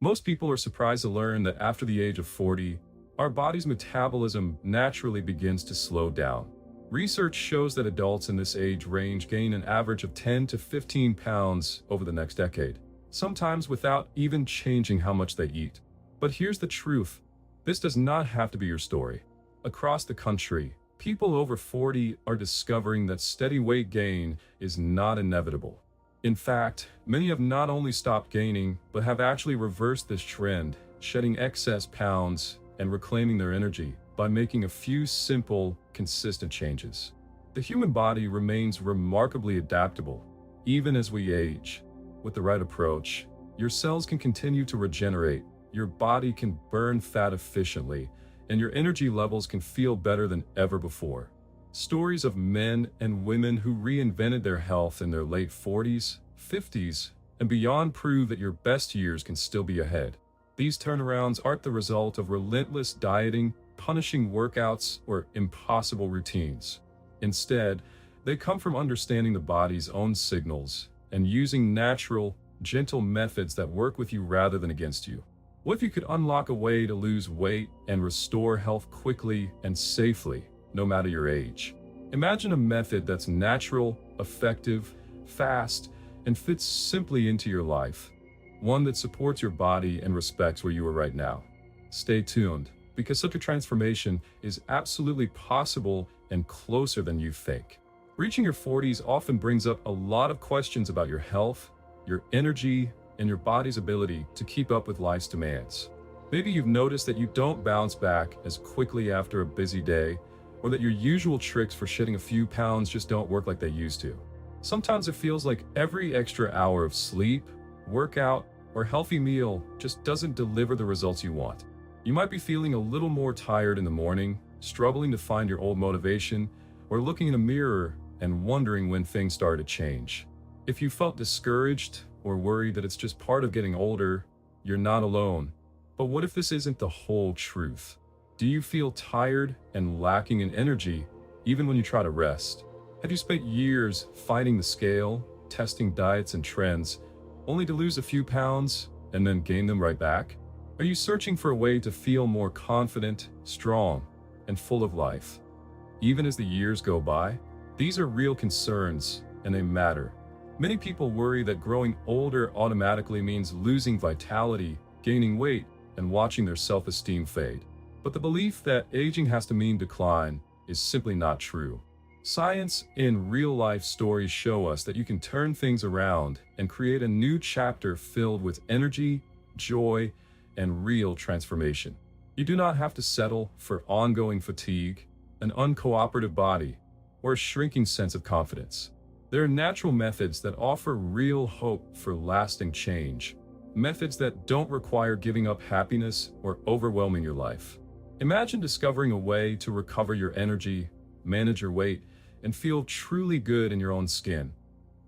Most people are surprised to learn that after the age of 40, our body's metabolism naturally begins to slow down. Research shows that adults in this age range gain an average of 10 to 15 pounds over the next decade, sometimes without even changing how much they eat. But here's the truth. This does not have to be your story. Across the country, people over 40 are discovering that steady weight gain is not inevitable. In fact, many have not only stopped gaining, but have actually reversed this trend, shedding excess pounds and reclaiming their energy by making a few simple, consistent changes. The human body remains remarkably adaptable, even as we age. With the right approach, your cells can continue to regenerate, your body can burn fat efficiently, and your energy levels can feel better than ever before. Stories of men and women who reinvented their health in their late 40s, 50s, and beyond prove that your best years can still be ahead. These turnarounds aren't the result of relentless dieting, punishing workouts, or impossible routines. Instead, they come from understanding the body's own signals and using natural, gentle methods that work with you rather than against you. What if you could unlock a way to lose weight and restore health quickly and safely, no matter your age? Imagine a method that's natural, effective, fast, and fits simply into your life. One that supports your body and respects where you are right now. Stay tuned, because such a transformation is absolutely possible and closer than you think. Reaching your 40s often brings up a lot of questions about your health, your energy, and your body's ability to keep up with life's demands. Maybe you've noticed that you don't bounce back as quickly after a busy day, or that your usual tricks for shedding a few pounds just don't work like they used to. Sometimes it feels like every extra hour of sleep, workout, or healthy meal just doesn't deliver the results you want. You might be feeling a little more tired in the morning, struggling to find your old motivation, or looking in a mirror and wondering when things start to change. If you felt discouraged or worried that it's just part of getting older, you're not alone. But what if this isn't the whole truth? Do you feel tired and lacking in energy even when you try to rest? Have you spent years fighting the scale, testing diets and trends, only to lose a few pounds and then gain them right back? Are you searching for a way to feel more confident, strong, and full of life? Even as the years go by, these are real concerns, and they matter. Many people worry that growing older automatically means losing vitality, gaining weight, and watching their self-esteem fade. But the belief that aging has to mean decline is simply not true. Science and real-life stories show us that you can turn things around and create a new chapter filled with energy, joy, and real transformation. You do not have to settle for ongoing fatigue, an uncooperative body, or a shrinking sense of confidence. There are natural methods that offer real hope for lasting change. Methods that don't require giving up happiness or overwhelming your life. Imagine discovering a way to recover your energy, manage your weight, and feel truly good in your own skin,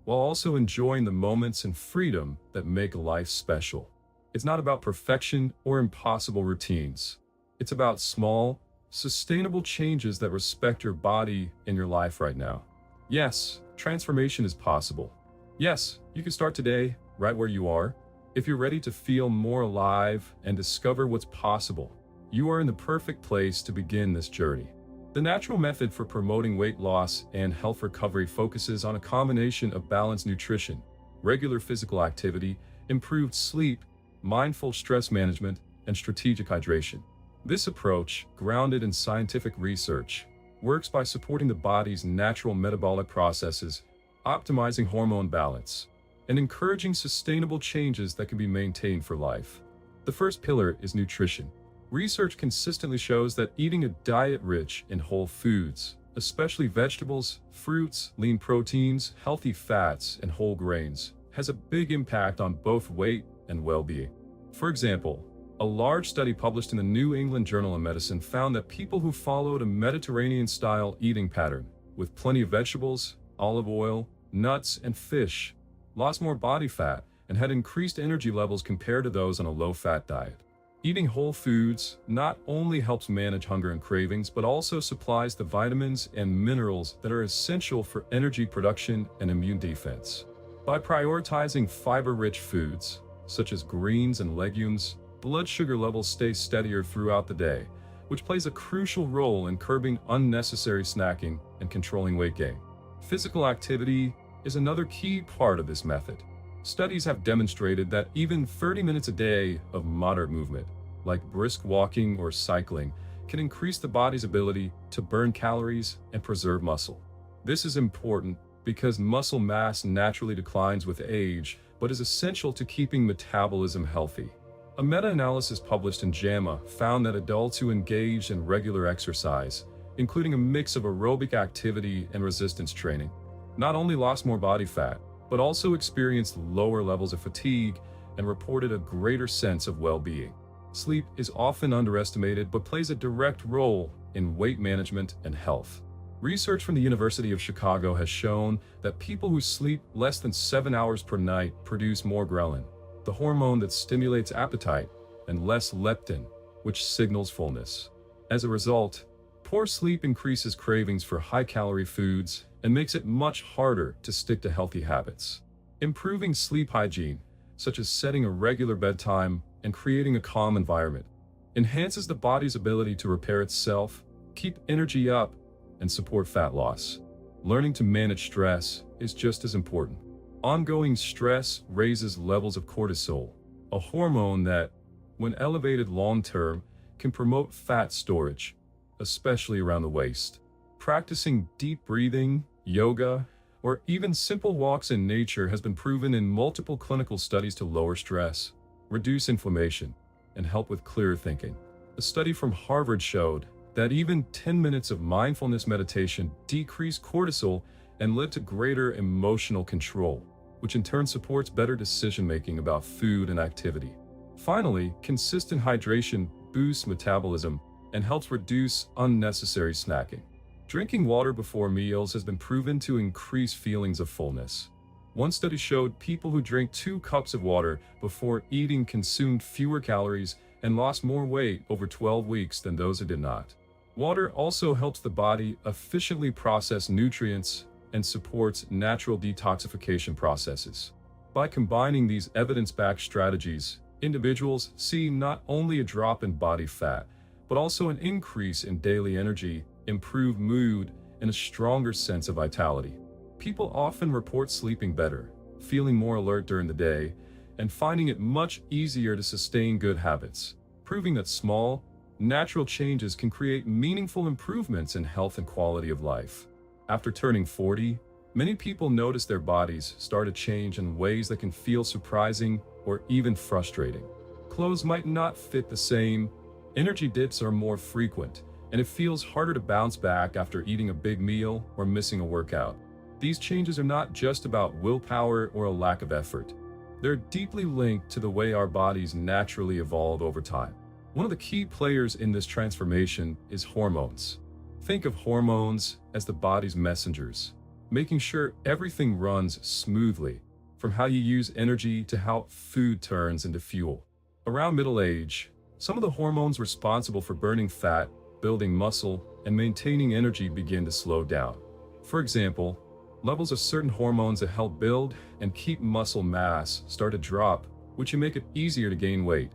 while also enjoying the moments and freedom that make life special. It's not about perfection or impossible routines. It's about small, sustainable changes that respect your body and your life right now. Yes, transformation is possible. Yes, you can start today, right where you are. If you're ready to feel more alive and discover what's possible, you are in the perfect place to begin this journey. The natural method for promoting weight loss and health recovery focuses on a combination of balanced nutrition, regular physical activity, improved sleep, mindful stress management, and strategic hydration. This approach, grounded in scientific research, works by supporting the body's natural metabolic processes, optimizing hormone balance, and encouraging sustainable changes that can be maintained for life. The first pillar is nutrition. Research consistently shows that eating a diet rich in whole foods, especially vegetables, fruits, lean proteins, healthy fats, and whole grains, has a big impact on both weight and well-being. For example, a large study published in the New England Journal of Medicine found that people who followed a Mediterranean-style eating pattern, with plenty of vegetables, olive oil, nuts, and fish, lost more body fat and had increased energy levels compared to those on a low-fat diet. Eating whole foods not only helps manage hunger and cravings, but also supplies the vitamins and minerals that are essential for energy production and immune defense. By prioritizing fiber-rich foods, such as greens and legumes, blood sugar levels stay steadier throughout the day, which plays a crucial role in curbing unnecessary snacking and controlling weight gain. Physical activity is another key part of this method. Studies have demonstrated that even 30 minutes a day of moderate movement, like brisk walking or cycling, can increase the body's ability to burn calories and preserve muscle. This is important because muscle mass naturally declines with age, but is essential to keeping metabolism healthy. A meta-analysis published in JAMA found that adults who engaged in regular exercise, including a mix of aerobic activity and resistance training, not only lost more body fat, but also experienced lower levels of fatigue and reported a greater sense of well-being. Sleep is often underestimated but plays a direct role in weight management and health. Research from the University of Chicago has shown that people who sleep less than 7 hours per night produce more ghrelin, the hormone that stimulates appetite, and less leptin, which signals fullness. As a result, poor sleep increases cravings for high-calorie foods and makes it much harder to stick to healthy habits. Improving sleep hygiene, such as setting a regular bedtime and creating a calm environment, enhances the body's ability to repair itself, keep energy up, and support fat loss. Learning to manage stress is just as important. Ongoing stress raises levels of cortisol, a hormone that, when elevated long-term, can promote fat storage, especially around the waist. Practicing deep breathing, yoga, or even simple walks in nature has been proven in multiple clinical studies to lower stress, reduce inflammation, and help with clearer thinking. A study from Harvard showed that even 10 minutes of mindfulness meditation decreased cortisol and led to greater emotional control, which in turn supports better decision-making about food and activity. Finally, consistent hydration boosts metabolism and helps reduce unnecessary snacking. Drinking water before meals has been proven to increase feelings of fullness. One study showed people who drank 2 cups of water before eating consumed fewer calories and lost more weight over 12 weeks than those who did not. Water also helps the body efficiently process nutrients and supports natural detoxification processes. By combining these evidence-backed strategies, individuals see not only a drop in body fat, but also an increase in daily energy, improved mood, and a stronger sense of vitality. People often report sleeping better, feeling more alert during the day, and finding it much easier to sustain good habits, proving that small, natural changes can create meaningful improvements in health and quality of life. After turning 40, many people notice their bodies start to change in ways that can feel surprising or even frustrating. Clothes might not fit the same, energy dips are more frequent, and it feels harder to bounce back after eating a big meal or missing a workout. These changes are not just about willpower or a lack of effort. They're deeply linked to the way our bodies naturally evolve over time. One of the key players in this transformation is hormones. Think of hormones as the body's messengers, making sure everything runs smoothly, from how you use energy to how food turns into fuel. Around middle age, some of the hormones responsible for burning fat, building muscle, and maintaining energy begin to slow down. For example, levels of certain hormones that help build and keep muscle mass start to drop, which can make it easier to gain weight,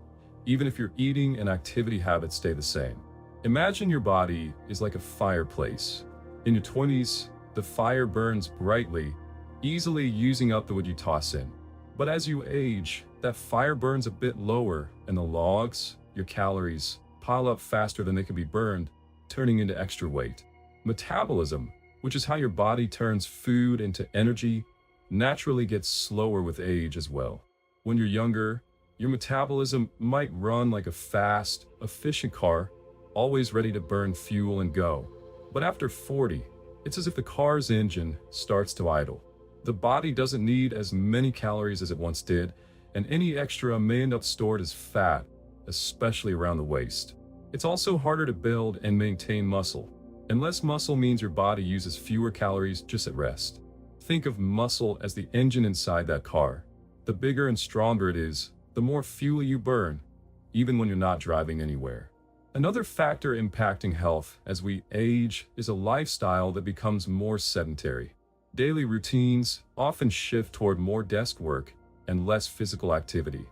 even if your eating and activity habits stay the same. Imagine your body is like a fireplace. In your 20s, the fire burns brightly, easily using up the wood you toss in. But as you age, that fire burns a bit lower, and the logs, your calories, pile up faster than they can be burned, turning into extra weight. Metabolism, which is how your body turns food into energy, naturally gets slower with age as well. When you're younger, your metabolism might run like a fast, efficient car, always ready to burn fuel and go. But after 40, it's as if the car's engine starts to idle. The body doesn't need as many calories as it once did, and any extra may end up stored as fat, especially around the waist. It's also harder to build and maintain muscle, and less muscle means your body uses fewer calories just at rest. Think of muscle as the engine inside that car. The bigger and stronger it is, the more fuel you burn, even when you're not driving anywhere. Another factor impacting health as we age is a lifestyle that becomes more sedentary. Daily routines often shift toward more desk work and less physical activity.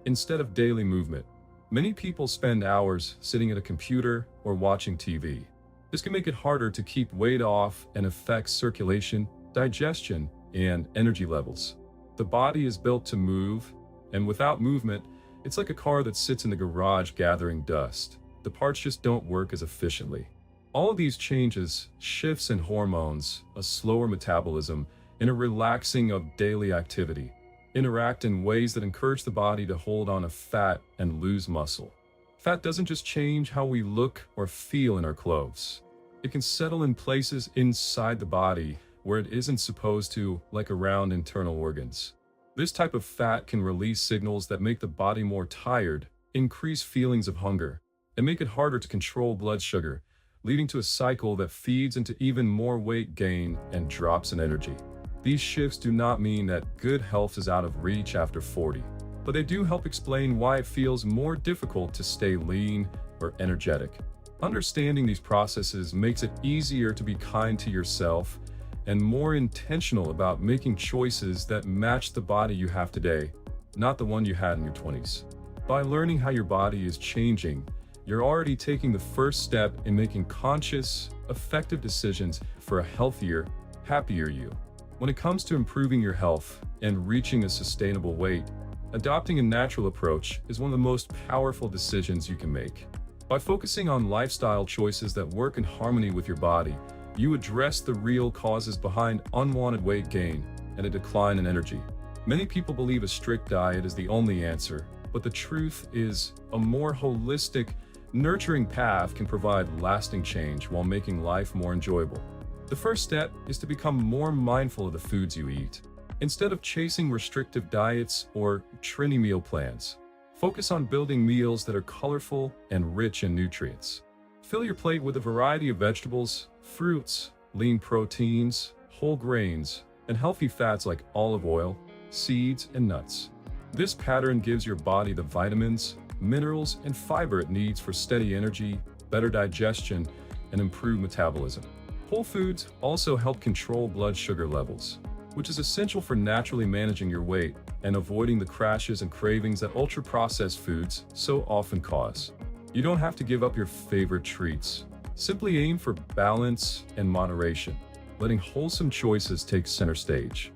instead of daily movement. Many people spend hours sitting at a computer or watching TV. This can make it harder to keep weight off and affects circulation, digestion, and energy levels. The body is built to move, and without movement, it's like a car that sits in the garage gathering dust. The parts just don't work as efficiently. All of these changes, shifts in hormones, a slower metabolism, and a relaxing of daily activity, interact in ways that encourage the body to hold on to fat and lose muscle. Fat doesn't just change how we look or feel in our clothes. It can settle in places inside the body where it isn't supposed to, like around internal organs. This type of fat can release signals that make the body more tired, increase feelings of hunger, and make it harder to control blood sugar, leading to a cycle that feeds into even more weight gain and drops in energy. These shifts do not mean that good health is out of reach after 40, but they do help explain why it feels more difficult to stay lean or energetic. Understanding these processes makes it easier to be kind to yourself and more intentional about making choices that match the body you have today, not the one you had in your 20s. By learning how your body is changing, you're already taking the first step in making conscious, effective decisions for a healthier, happier you. When it comes to improving your health and reaching a sustainable weight, adopting a natural approach is one of the most powerful decisions you can make. By focusing on lifestyle choices that work in harmony with your body, you address the real causes behind unwanted weight gain and a decline in energy. Many people believe a strict diet is the only answer, but the truth is a more holistic, nurturing path can provide lasting change while making life more enjoyable. The first step is to become more mindful of the foods you eat. Instead of chasing restrictive diets or trendy meal plans, focus on building meals that are colorful and rich in nutrients. Fill your plate with a variety of vegetables, fruits, lean proteins, whole grains, and healthy fats like olive oil, seeds, and nuts. This pattern gives your body the vitamins, minerals, and fiber it needs for steady energy, better digestion, and improved metabolism. Whole foods also help control blood sugar levels, which is essential for naturally managing your weight and avoiding the crashes and cravings that ultra-processed foods so often cause. You don't have to give up your favorite treats. Simply aim for balance and moderation, letting wholesome choices take center stage.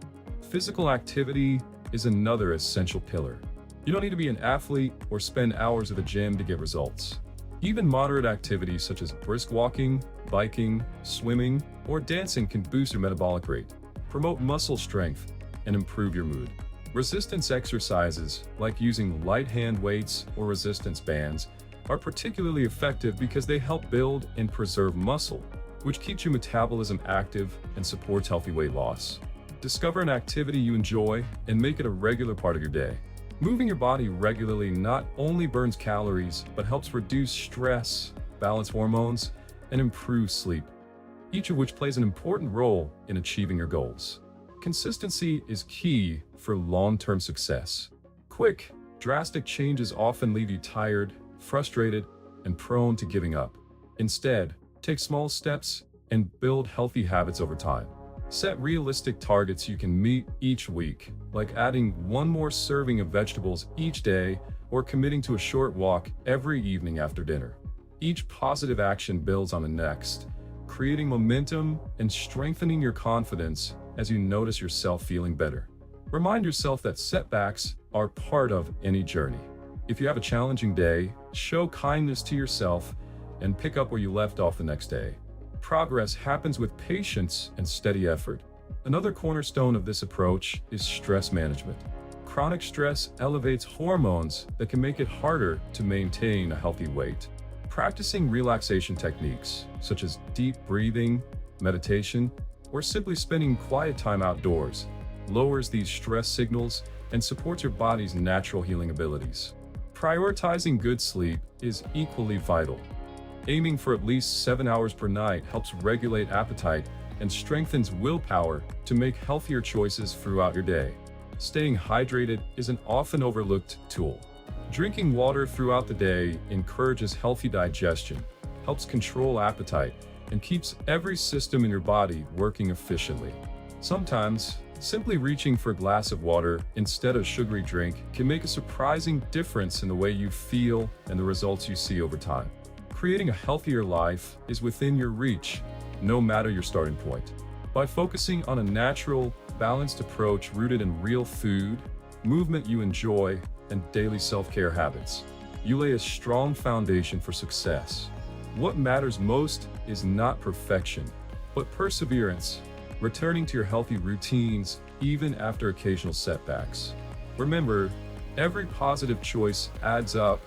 Physical activity is another essential pillar. You don't need to be an athlete or spend hours at the gym to get results. Even moderate activities such as brisk walking, biking, swimming, or dancing can boost your metabolic rate, promote muscle strength, and improve your mood. Resistance exercises, like using light hand weights or resistance bands, are particularly effective because they help build and preserve muscle, which keeps your metabolism active and supports healthy weight loss. Discover an activity you enjoy and make it a regular part of your day. Moving your body regularly not only burns calories, but helps reduce stress, balance hormones, and improve sleep, each of which plays an important role in achieving your goals. Consistency is key for long-term success. Quick, drastic changes often leave you tired, frustrated, and prone to giving up. Instead, take small steps and build healthy habits over time. Set realistic targets you can meet each week, like adding one more serving of vegetables each day or committing to a short walk every evening after dinner. Each positive action builds on the next, creating momentum and strengthening your confidence as you notice yourself feeling better. Remind yourself that setbacks are part of any journey. If you have a challenging day, show kindness to yourself and pick up where you left off the next day. Progress happens with patience and steady effort. Another cornerstone of this approach is stress management. Chronic stress elevates hormones that can make it harder to maintain a healthy weight. Practicing relaxation techniques, such as deep breathing, meditation, or simply spending quiet time outdoors, lowers these stress signals and supports your body's natural healing abilities. Prioritizing good sleep is equally vital. Aiming for at least 7 hours per night helps regulate appetite and strengthens willpower to make healthier choices throughout your day. Staying hydrated is an often overlooked tool. Drinking water throughout the day encourages healthy digestion, helps control appetite, and keeps every system in your body working efficiently. Sometimes, Simply reaching for a glass of water instead of a sugary drink can make a surprising difference in the way you feel and the results you see over time. Creating a healthier life is within your reach, no matter your starting point. By focusing on a natural, balanced approach rooted in real food, movement you enjoy, and daily self-care habits, you lay a strong foundation for success. What matters most is not perfection, but perseverance, returning to your healthy routines even after occasional setbacks. Remember, every positive choice adds up,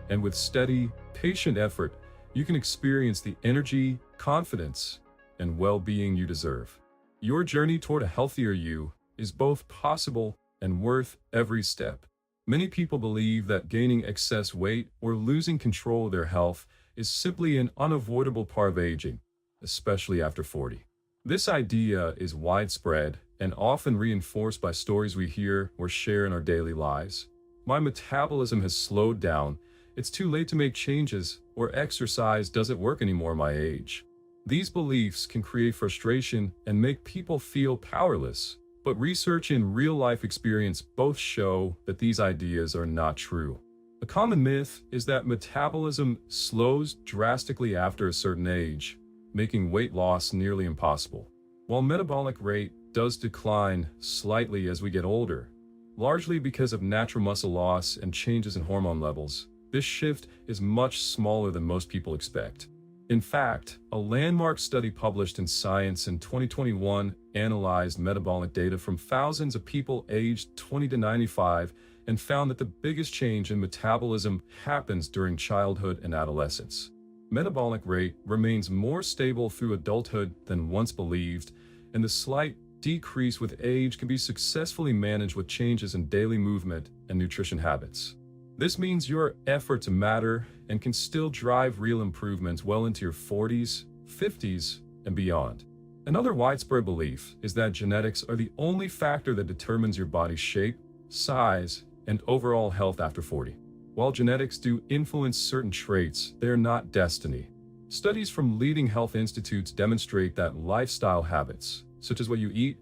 and with steady, patient effort, you can experience the energy, confidence, and well-being you deserve. Your journey toward a healthier you is both possible and worth every step. Many people believe that gaining excess weight or losing control of their health is simply an unavoidable part of aging, especially after 40. This idea is widespread and often reinforced by stories we hear or share in our daily lives. My metabolism has slowed down, it's too late to make changes, or exercise doesn't work anymore at my age. These beliefs can create frustration and make people feel powerless, but research and real-life experience both show that these ideas are not true. A common myth is that metabolism slows drastically after a certain age, making weight loss nearly impossible. While metabolic rate does decline slightly as we get older, largely because of natural muscle loss and changes in hormone levels, this shift is much smaller than most people expect. In fact, a landmark study published in Science in 2021 analyzed metabolic data from thousands of people aged 20 to 95 and found that the biggest change in metabolism happens during childhood and adolescence. Metabolic rate remains more stable through adulthood than once believed, and the slight decrease with age can be successfully managed with changes in daily movement and nutrition habits. This means your efforts matter and can still drive real improvements well into your 40s, 50s, and beyond. Another widespread belief is that genetics are the only factor that determines your body's shape, size, and overall health after 40. While genetics do influence certain traits, they are not destiny. Studies from leading health institutes demonstrate that lifestyle habits, such as what you eat,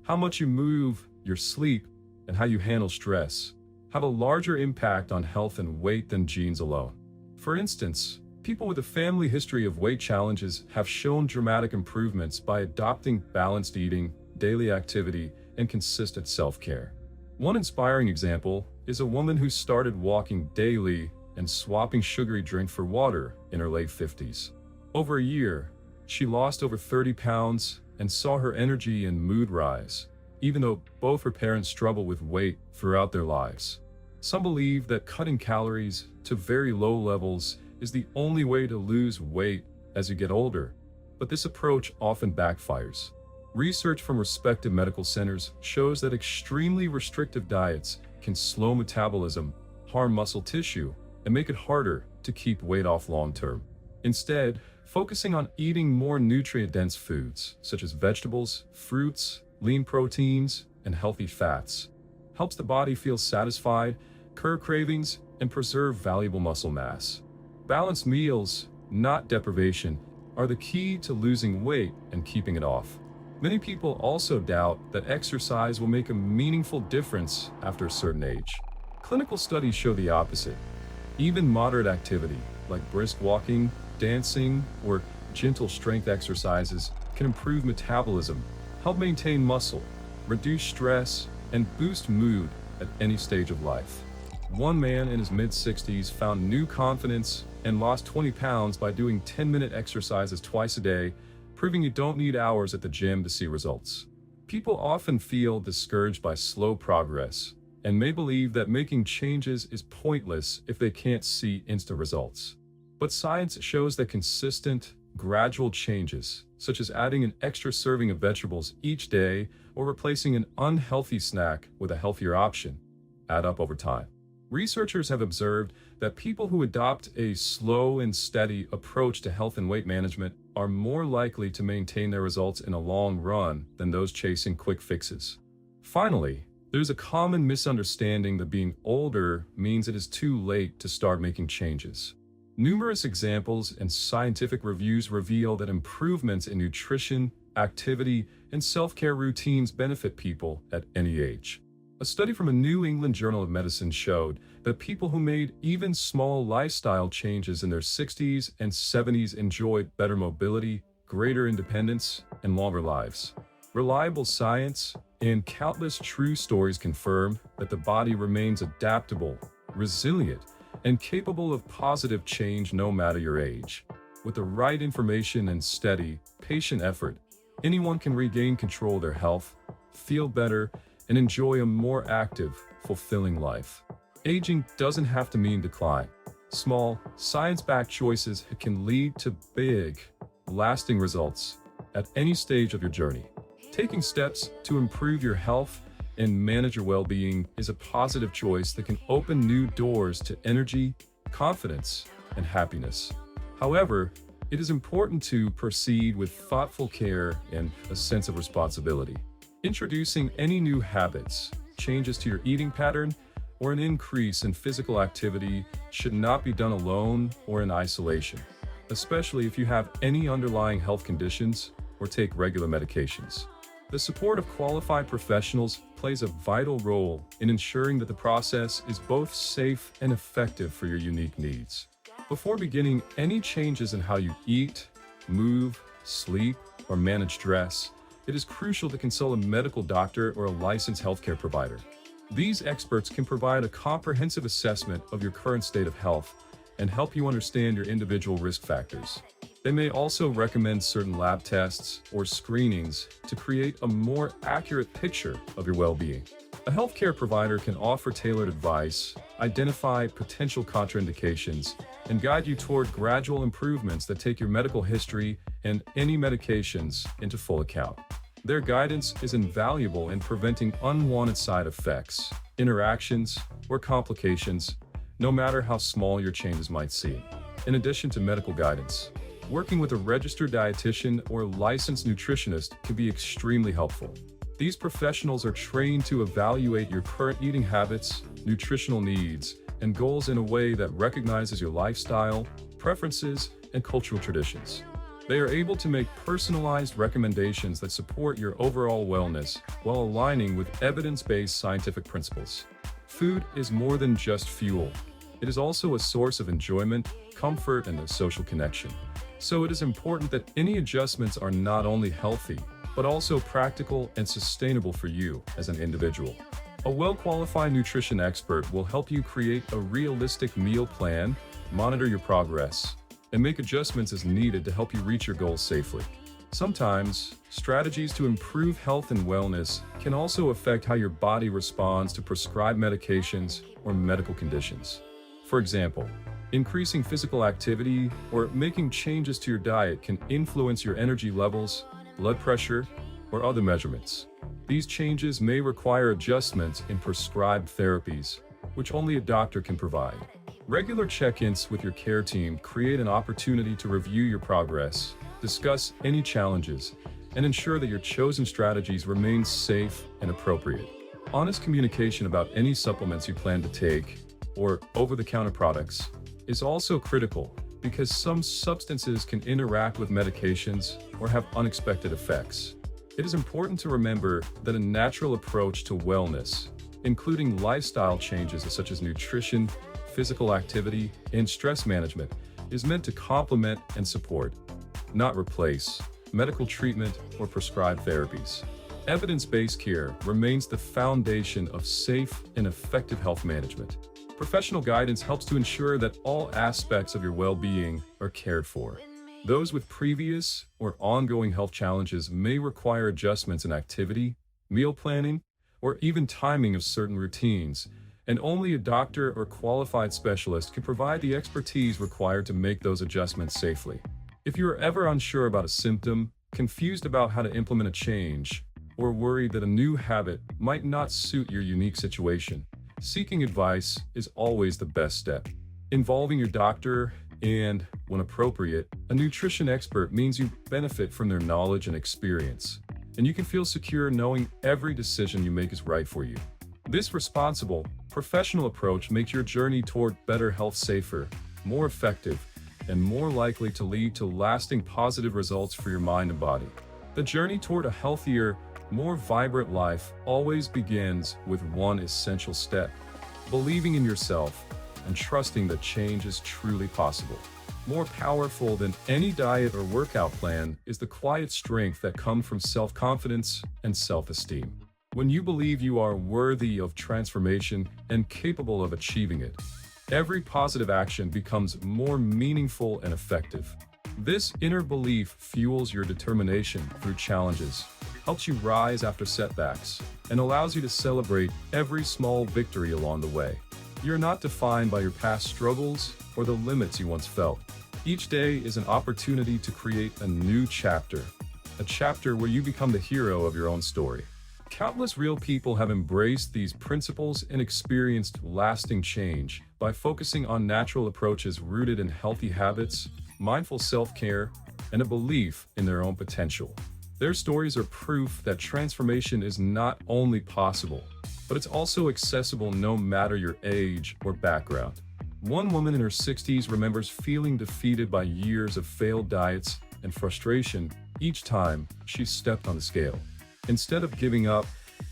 how much you move, your sleep, and how you handle stress, have a larger impact on health and weight than genes alone. For instance, people with a family history of weight challenges have shown dramatic improvements by adopting balanced eating, daily activity, and consistent self-care. One inspiring example is a woman who started walking daily and swapping sugary drink for water in her late 50s. Over a year, she lost over 30 pounds and saw her energy and mood rise, even though both her parents struggled with weight throughout their lives. Some believe that cutting calories to very low levels is the only way to lose weight as you get older, but this approach often backfires. Research from respected medical centers shows that extremely restrictive diets can slow metabolism, harm muscle tissue, and make it harder to keep weight off long-term. Instead, focusing on eating more nutrient-dense foods, such as vegetables, fruits, lean proteins, and healthy fats, helps the body feel satisfied, curb cravings, and preserve valuable muscle mass. Balanced meals, not deprivation, are the key to losing weight and keeping it off. Many people also doubt that exercise will make a meaningful difference after a certain age. Clinical studies show the opposite. Even moderate activity, like brisk walking, dancing, or gentle strength exercises, can improve metabolism, help maintain muscle, reduce stress, and boost mood at any stage of life. One man in his mid-60s found new confidence and lost 20 pounds by doing 10-minute exercises twice a day, proving you don't need hours at the gym to see results. People often feel discouraged by slow progress and may believe that making changes is pointless if they can't see instant results. But science shows that consistent, gradual changes, such as adding an extra serving of vegetables each day or replacing an unhealthy snack with a healthier option, add up over time. Researchers have observed that people who adopt a slow and steady approach to health and weight management are more likely to maintain their results in a long run than those chasing quick fixes. Finally, there's a common misunderstanding that being older means it is too late to start making changes. Numerous examples and scientific reviews reveal that improvements in nutrition, activity, and self-care routines benefit people at any age. A study from a New England Journal of Medicine showed that people who made even small lifestyle changes in their 60s and 70s enjoyed better mobility, greater independence, and longer lives. Reliable science and countless true stories confirm that the body remains adaptable, resilient, and capable of positive change no matter your age. With the right information and steady, patient effort, anyone can regain control of their health, feel better, and enjoy a more active, fulfilling life. Aging doesn't have to mean decline. Small, science-backed choices can lead to big, lasting results at any stage of your journey. Taking steps to improve your health and manage your well-being is a positive choice that can open new doors to energy, confidence, and happiness. However, it is important to proceed with thoughtful care and a sense of responsibility. Introducing any new habits, changes to your eating pattern, or an increase in physical activity should not be done alone or in isolation, especially if you have any underlying health conditions or take regular medications. The support of qualified professionals plays a vital role in ensuring that the process is both safe and effective for your unique needs. Before beginning any changes in how you eat, move, sleep, or manage stress, it is crucial to consult a medical doctor or a licensed healthcare provider. These experts can provide a comprehensive assessment of your current state of health and help you understand your individual risk factors. They may also recommend certain lab tests or screenings to create a more accurate picture of your well-being. A healthcare provider can offer tailored advice, identify potential contraindications, and guide you toward gradual improvements that take your medical history and any medications into full account. Their guidance is invaluable in preventing unwanted side effects, interactions, or complications, no matter how small your changes might seem. In addition to medical guidance, working with a registered dietitian or licensed nutritionist can be extremely helpful. These professionals are trained to evaluate your current eating habits, nutritional needs, and goals in a way that recognizes your lifestyle, preferences, and cultural traditions. They are able to make personalized recommendations that support your overall wellness while aligning with evidence-based scientific principles. Food is more than just fuel. It is also a source of enjoyment, comfort, and a social connection. So it is important that any adjustments are not only healthy, but also practical and sustainable for you as an individual. A well-qualified nutrition expert will help you create a realistic meal plan, monitor your progress, and make adjustments as needed to help you reach your goals safely. Sometimes, strategies to improve health and wellness can also affect how your body responds to prescribed medications or medical conditions. For example, increasing physical activity or making changes to your diet can influence your energy levels, blood pressure, or other measurements. These changes may require adjustments in prescribed therapies, which only a doctor can provide. Regular check-ins with your care team create an opportunity to review your progress, discuss any challenges, and ensure that your chosen strategies remain safe and appropriate. Honest communication about any supplements you plan to take, or over-the-counter products, is also critical because some substances can interact with medications or have unexpected effects. It is important to remember that a natural approach to wellness, including lifestyle changes such as nutrition, physical activity, and stress management, is meant to complement and support, not replace, medical treatment or prescribed therapies. Evidence-based care remains the foundation of safe and effective health management. Professional guidance helps to ensure that all aspects of your well-being are cared for. Those with previous or ongoing health challenges may require adjustments in activity, meal planning, or even timing of certain routines, and only a doctor or qualified specialist can provide the expertise required to make those adjustments safely. If you are ever unsure about a symptom, confused about how to implement a change, or worried that a new habit might not suit your unique situation, seeking advice is always the best step. Involving your doctor and, when appropriate, a nutrition expert means you benefit from their knowledge and experience, and you can feel secure knowing every decision you make is right for you. This responsible, professional approach makes your journey toward better health safer, more effective, and more likely to lead to lasting positive results for your mind and body. The journey toward a healthier, more vibrant life always begins with one essential step: believing in yourself and trusting that change is truly possible. More powerful than any diet or workout plan is the quiet strength that comes from self-confidence and self-esteem. When you believe you are worthy of transformation and capable of achieving it, every positive action becomes more meaningful and effective. This inner belief fuels your determination through challenges, helps you rise after setbacks, and allows you to celebrate every small victory along the way. You're not defined by your past struggles or the limits you once felt. Each day is an opportunity to create a new chapter, a chapter where you become the hero of your own story. Countless real people have embraced these principles and experienced lasting change by focusing on natural approaches rooted in healthy habits, mindful self-care, and a belief in their own potential. Their stories are proof that transformation is not only possible, but it's also accessible no matter your age or background. One woman in her 60s remembers feeling defeated by years of failed diets and frustration each time she stepped on the scale. Instead of giving up,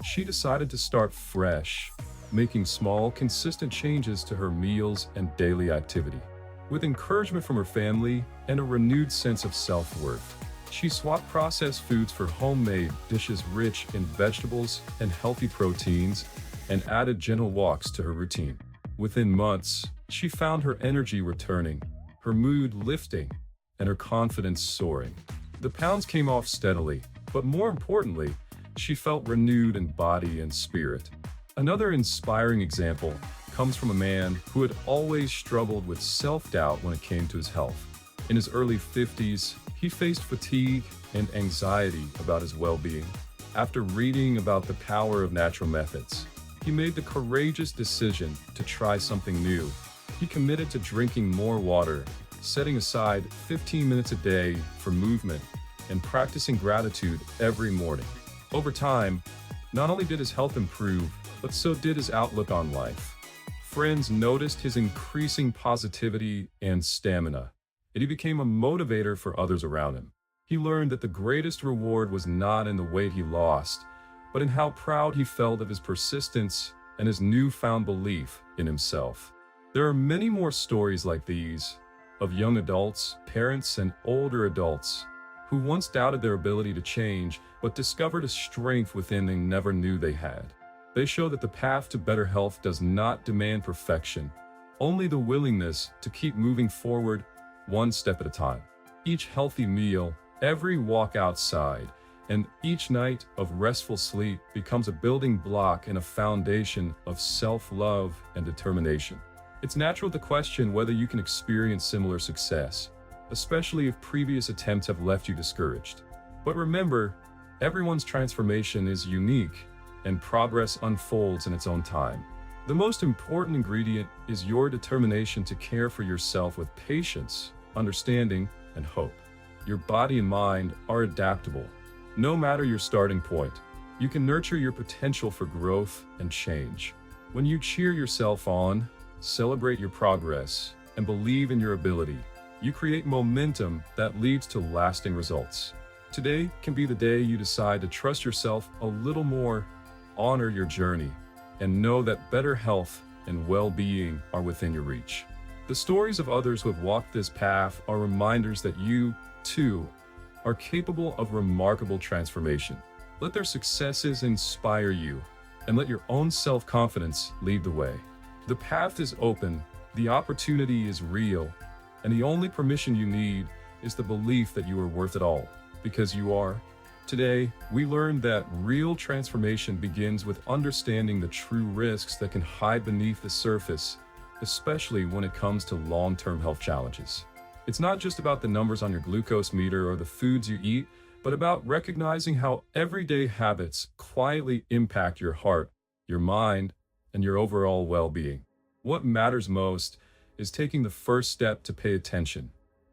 she decided to start fresh, making small, consistent changes to her meals and daily activity. With encouragement from her family and a renewed sense of self-worth, she swapped processed foods for homemade dishes rich in vegetables and healthy proteins, and added gentle walks to her routine. Within months, she found her energy returning, her mood lifting, and her confidence soaring. The pounds came off steadily, but more importantly, she felt renewed in body and spirit. Another inspiring example comes from a man who had always struggled with self-doubt when it came to his health. In his early 50s, he faced fatigue and anxiety about his well-being. After reading about the power of natural methods, he made the courageous decision to try something new. He committed to drinking more water, setting aside 15 minutes a day for movement, and practicing gratitude every morning. Over time, not only did his health improve, but so did his outlook on life. Friends noticed his increasing positivity and stamina, and he became a motivator for others around him. He learned that the greatest reward was not in the weight he lost, but in how proud he felt of his persistence and his newfound belief in himself. There are many more stories like these, of young adults, parents, and older adults who once doubted their ability to change, but discovered a strength within they never knew they had. They show that the path to better health does not demand perfection, only the willingness to keep moving forward one step at a time. Each healthy meal, every walk outside, and each night of restful sleep becomes a building block and a foundation of self-love and determination. It's natural to question whether you can experience similar success, especially if previous attempts have left you discouraged. But remember, everyone's transformation is unique, and progress unfolds in its own time. The most important ingredient is your determination to care for yourself with patience, understanding, and hope. Your body and mind are adaptable. No matter your starting point, you can nurture your potential for growth and change. When you cheer yourself on, celebrate your progress, and believe in your ability, you create momentum that leads to lasting results. Today can be the day you decide to trust yourself a little more, honor your journey, and know that better health and well-being are within your reach. The stories of others who have walked this path are reminders that you, too, are capable of remarkable transformation. Let their successes inspire you, and let your own self-confidence lead the way. The path is open, the opportunity is real, and the only permission you need is the belief that you are worth it all, because you are. Today, we learned that real transformation begins with understanding the true risks that can hide beneath the surface, especially when it comes to long-term health challenges. It's not just about the numbers on your glucose meter or the foods you eat, but about recognizing how everyday habits quietly impact your heart, your mind, and your overall well-being. What matters most is taking the first step to pay attention,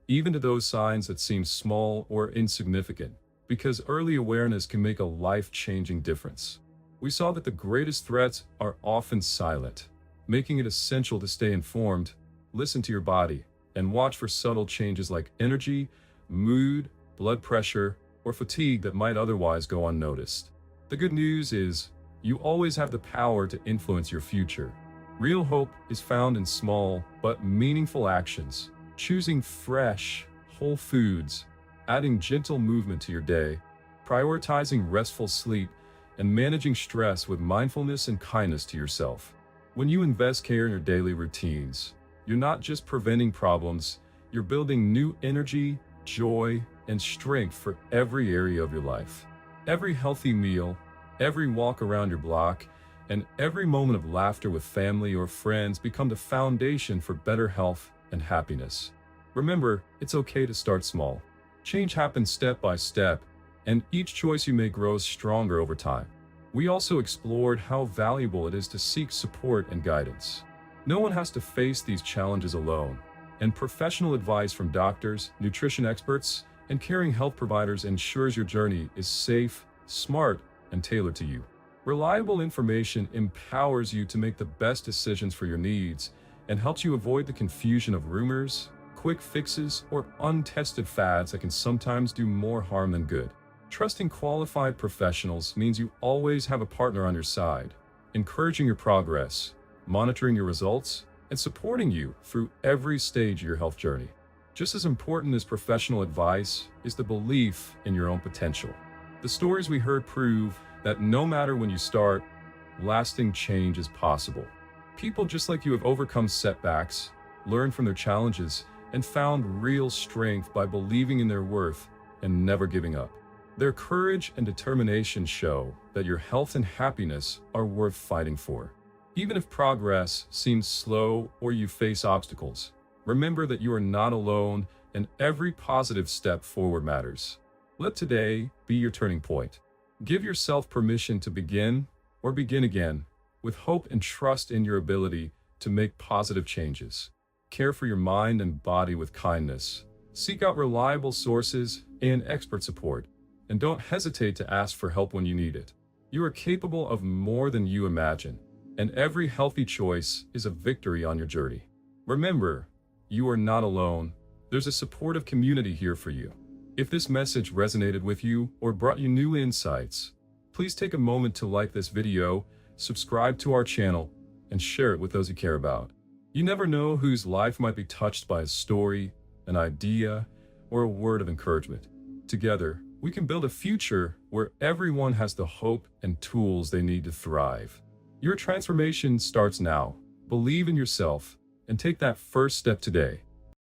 even to those signs that seem small or insignificant, because early awareness can make a life-changing difference. We saw that the greatest threats are often silent, making it essential to stay informed, listen to your body, and watch for subtle changes like energy, mood, blood pressure, or fatigue that might otherwise go unnoticed. The good news is, you always have the power to influence your future. Real hope is found in small but meaningful actions. Choosing fresh, whole foods, adding gentle movement to your day, prioritizing restful sleep, and managing stress with mindfulness and kindness to yourself. When you invest care in your daily routines, you're not just preventing problems, you're building new energy, joy, and strength for every area of your life. Every healthy meal, every walk around your block, and every moment of laughter with family or friends become the foundation for better health and happiness. Remember, it's okay to start small. Change happens step by step, and each choice you make grows stronger over time. We also explored how valuable it is to seek support and guidance. No one has to face these challenges alone, and professional advice from doctors, nutrition experts, and caring health providers ensures your journey is safe, smart, and tailored to you. Reliable information empowers you to make the best decisions for your needs and helps you avoid the confusion of rumors, quick fixes, or untested fads that can sometimes do more harm than good. Trusting qualified professionals means you always have a partner on your side, encouraging your progress, monitoring your results, and supporting you through every stage of your health journey. Just as important as professional advice is the belief in your own potential. The stories we heard prove that no matter when you start, lasting change is possible. People just like you have overcome setbacks, learned from their challenges, and found real strength by believing in their worth and never giving up. Their courage and determination show that your health and happiness are worth fighting for. Even if progress seems slow or you face obstacles, remember that you are not alone and every positive step forward matters. Let today be your turning point. Give yourself permission to begin or begin again with hope and trust in your ability to make positive changes. Care for your mind and body with kindness. Seek out reliable sources and expert support, and don't hesitate to ask for help when you need it. You are capable of more than you imagine, and every healthy choice is a victory on your journey. Remember, you are not alone. There's a supportive community here for you. If this message resonated with you or brought you new insights, please take a moment to like this video, subscribe to our channel, and share it with those you care about. You never know whose life might be touched by a story, an idea, or a word of encouragement. Together, we can build a future where everyone has the hope and tools they need to thrive. Your transformation starts now. Believe in yourself and take that first step today.